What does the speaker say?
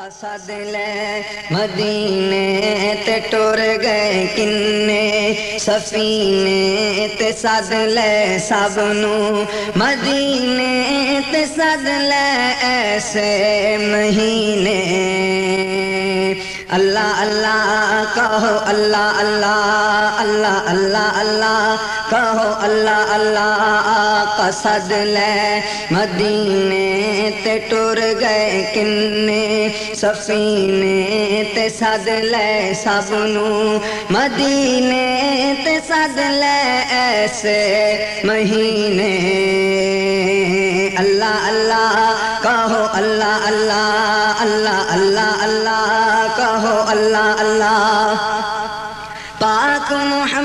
سد لے مدینے تے ٹر گئے کنے سفینے تے سد لے سب نو مدینے تے سد لے ایسے مہینے اللہ اللہ کہو اللہ اللہ اللہ اللہ اللہ کہو اللہ اللہ آقا سد لے مدینے تے ٹر گئے کنے سفینے تے سد لے سب نو مدینے تے سد لے ایسے مہینے اللہ اللہ کہو اللہ اللہ اللہ اللہ اللہ کہو اللہ اللہ پاک محمد